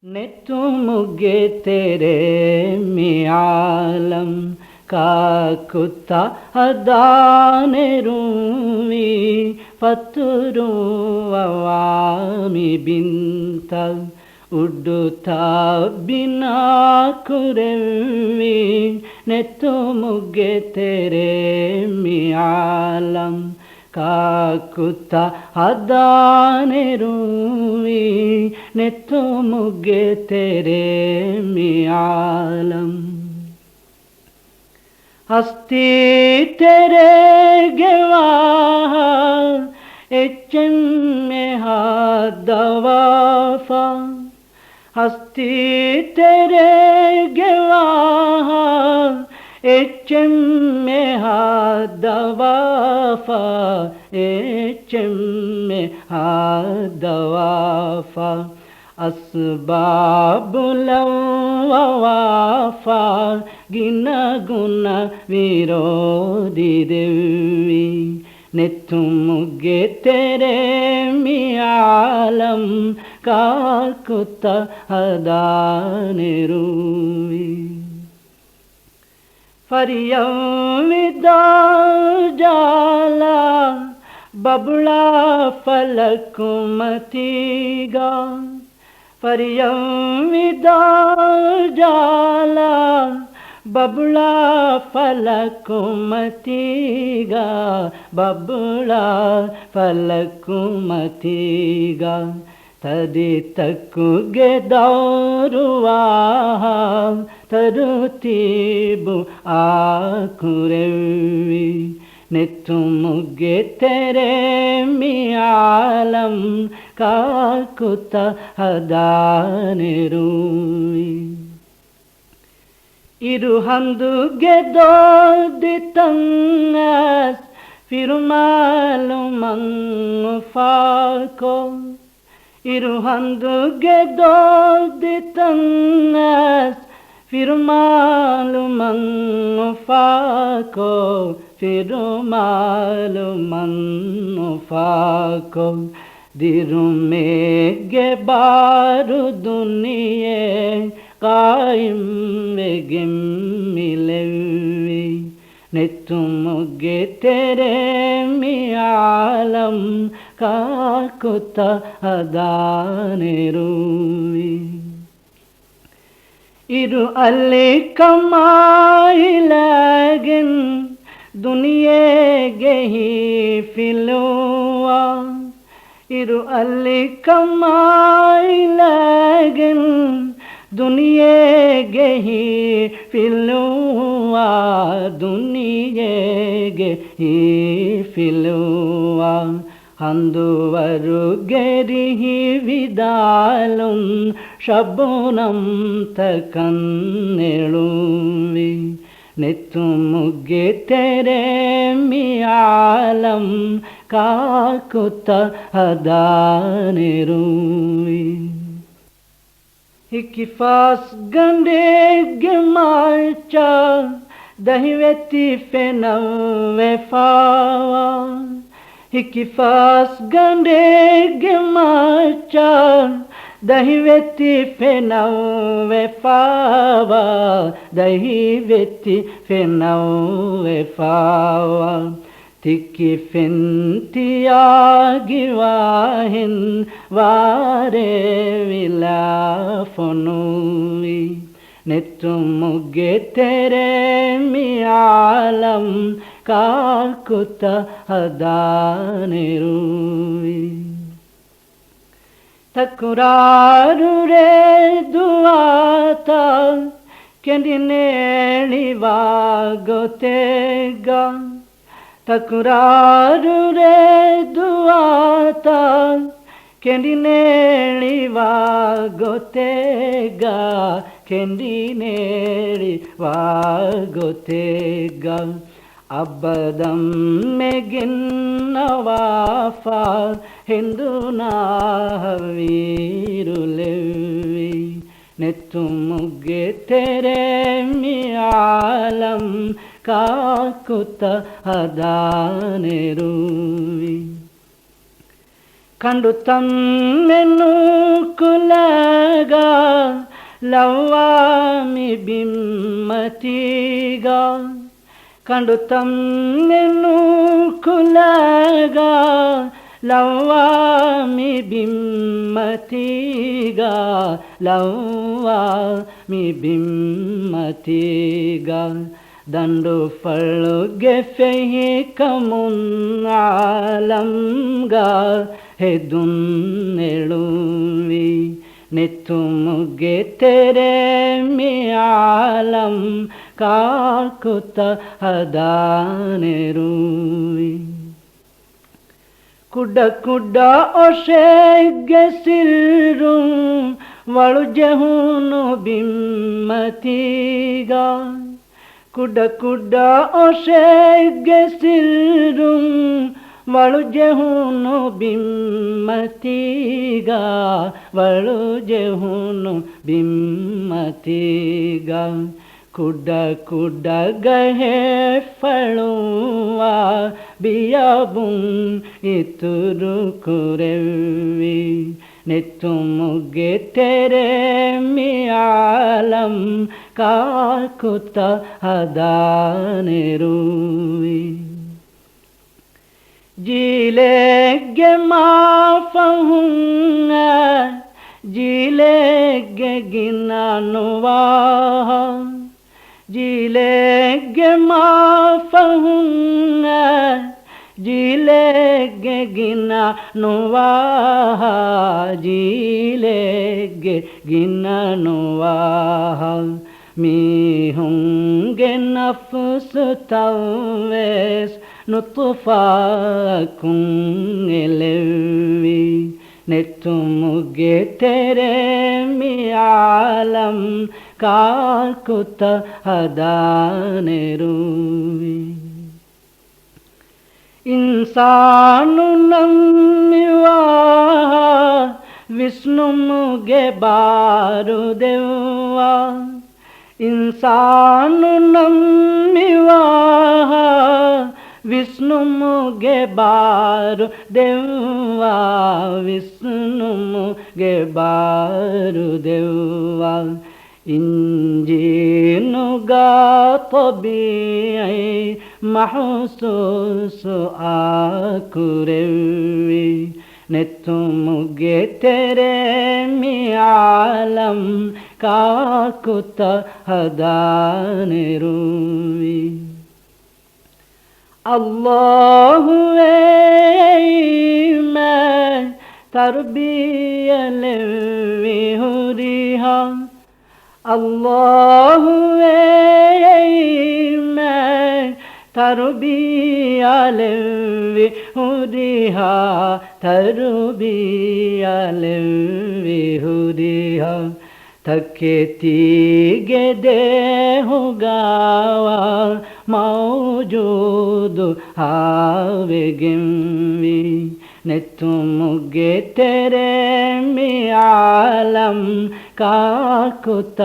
नेतुमुगे तेरे मियालम काकुता अदाने रूवी पतुरु अवामी बिंतल उड्डुता बिना कुरेवी नेतुमुगे तेरे मियालम काकुता अदाने रूवी नेतुमुगे तेरे मियालम हस्ती तेरे गवाह एचम में हादवाफा हस्ती तेरे गवाह एचम में हादवाफा एचम में हादवाफा अस्बाबुलवाफा गिना गुना विरोधी देवी नेतुमुगे तेरे मियालम काकुता अदाने रूवी फरियम विदा जाला बबुला फलकुमतीगा फरियम विदा जाला बबुला फलकुमतीगा बबुला फलकुमतीगा तदी तकुगे दौरुवा तरुतीबु आकुरेवी नेतुमुगे तेरे मियालम काकुता अदाने रूवी इरुहंदुगे दोदितंगस फिरुमालु मंगुफाको इरुहंदुगे दोदितंगस फिरुमालु मंगुफाको फिरुमालु मंगुफाको दिरुमेगे बारु दुनिये कायम वेगिम मिलेवी नेतुमुगे तेरे मियालम काकुता अदाने रूवी इरु अल्ले कमाई लगिन दुनिये गेही फिलुआ इरु अल्ले कमाई लगिन दुनिये गेही फिलुआ दुनिये गेही फिलुआ हंदुवरु गेरिही विदालुम शबुनम तकन्नेलुवी नेतुमुगे तेरे मियालम काकुता अदाने Ruby Hikifas gande gemarcha dahiveti fenawe fawa Hikifas gande gemarcha dahiveti fenawe fawa dahiveti fenawe fawa Tiki fentiagiwahin vare vilafonui नेतुमुगे तेरे मियालम काकुता अदाने रूवी तकुरारु रे दुआता केंडिनेली वागोतेगा तकुरारु रे दुआता केंडिनेली वागोतेगा केंडिनेली वागोतेगा अबदम में गिन्नवाफा हिंदुना वीरुलेवी नेतुमुगे तेरे मियालम काकुता अदाने रूवी ಕಂಡು ತಮ್ಮೆನ್ನು ಕುಲಗ ಲವ್ವಾಮಿ ಬಿಮ್ಮತಿಗ ಕಂಡು ತಮ್ಮೆನ್ನು ಕುಲಗ ಲವ್ವಾಮಿ ಬಿಮ್ಮತಿಗ ಲವ್ವಾಮಿ ಬಿಮ್ಮತಿಗ ದಂಡು ಫಳುಗೆ ಫೆಹಿ ಕಮುನ್ನಾಲಂಗ ಹೆದುನ್ನೆಳುವಿ ನೆತ್ತು ಮುಗ್ಗೆ ತೆರೆ ಮಿಯಾಲಂ ಕಾಕುತ ಹದಾನೆರುವಿ ಕುಡ್ಡ ಕುಡ್ಡ ಒಶೆಗೆ ಸಿರು ವಳು ಜಹುನು ಬಿಮ್ಮತಿಗ ಕುಡ್ಡ ಕುಡ್ಡ ಒಶೆಗೆ ಸಿರು ವಳು ಜಹುನು ಬಿಮ್ಮತಿಗ ವಳು ಜಹುನು ಬಿಮ್ಮತಿಗ ಕುಡ್ಡ ಕುಡ್ಡ ಗಹೆ ಫಳುವ ಬಿಯಬುಂ ಇತುರು ಕುರೆವಿ ನೆತ್ತು ಮುಗ್ಗೆ ತೆರೆ ಮಿಯಾಲಂ ಕಾಕುತ ಹದಾನೆರುವಿ ಜೀಲೆಗೆ ಮಾಫಹುಂಗ ಜೀಲೆಗೆ ಗಿನ್ನನುವಾಹ ಜೀಲೆಗೆ ಮಾಫಹುಂಗ ಜೀಲೆಗೆ ಗಿನ್ನನುವಾಹ ಜೀಲೆಗೆ ಗಿನ್ನನುವಾಹ ಮೀಹುಂಗೆ ನಫ್ಸು ತವ್ವೇಸ್ ನುತುಫಾಕುಂ ಎಲೆವಿ ನೆತ್ತು ಮುಗ್ಗೆ ತೆರೆ ಮಿಯಾಲಂ ಕಾಕುತ ಹದಾನೆರುವಿ ಇನ್ಸಾನು ನಮ್ಮಿವಾಹ ವಿಷ್ಣು ಮುಗೆ ಬಾರುದೆವ್ವ ಇನ್ಸಾನು ನಮ್ಮಿವಾಹ ವಿಷ್ಣು ಮುಗೆ ಬಾರು ದೆವ್ವ ವಿಷ್ಣು ಮುಗೆ ಬಾರು ದೆವ್ವ ಇಂಜಿನುಗಾ ತಬಿಐ ಮಹಸೂಸು ಆಕುರೆವಿ ನೆತ್ತು ಮುಗ್ಗೆ ತೆರೆ ಮಿಯಾಲಂ ಕಾಕುತ ಹದಾನೆರುವಿ ಅಲ್ಲಾಹುವೇ मैं तरबियलेवी हुरिहा अल्लाहुवे मैं तरबियलेवी हुरिहा तरबियलेवी हुरिहा तके तीगे दे होगावा मौजूद हावेगिम्वी ನೆತ್ತು ಮುಗ್ಗೆ ತೆರೆ ಮಿಯಾಲಂ ಕಾಕುತ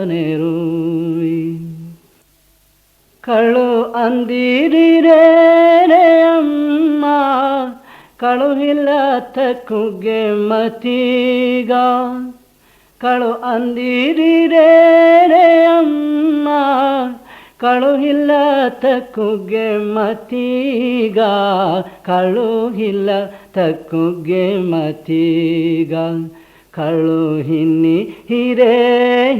ಹದಾನೆರುವಿ ಕಳು ಅಂದಿರಿರೆ ಅಮ್ಮ ಕಳುಹಿಲ್ಲ ತಕ್ಕುಗೆ ಮತೀಗ ಕಳು ಅಂದಿರಿರೆ ಅಮ್ಮ ಕಳುಹಿಲ್ಲ ತಕ್ಕುಗೆ ಮತೀಗ ಕಳುಹಿಲ್ಲ ತಕ್ಕುಗೆ ಮತೀಗ ಕಳುಹಿನಿ ಹಿರೇ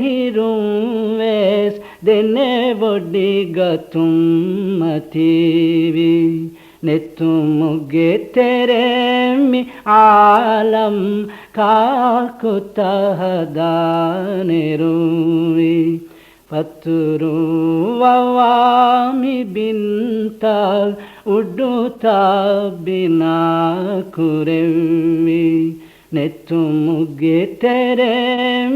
ಹಿರುವೇಸ್ ದೆನೆ ಬೊಡ್ಡಿಗ ತುಮ್ಮತೀವಿ ನೆತ್ತು ಮುಗ್ಗೆ ತೆರೆ ಮಿ ಆಲಂ ಕಾಕುತ ಹದಾನೆರುವಿ ಪತ್ತುರು ವವಾಮಿ ಬಿಂತ ಉಡ್ಡುತ್ತ ಬಿನಾ ಕುರೆವಿ ನೆತ್ತು ಮುಗ್ಗೆ ತೆರೆ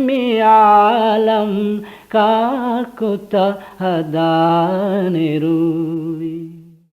ಮಿಯಾಲಂ ಕಾಕುತ ಹದಾನೆರುವಿ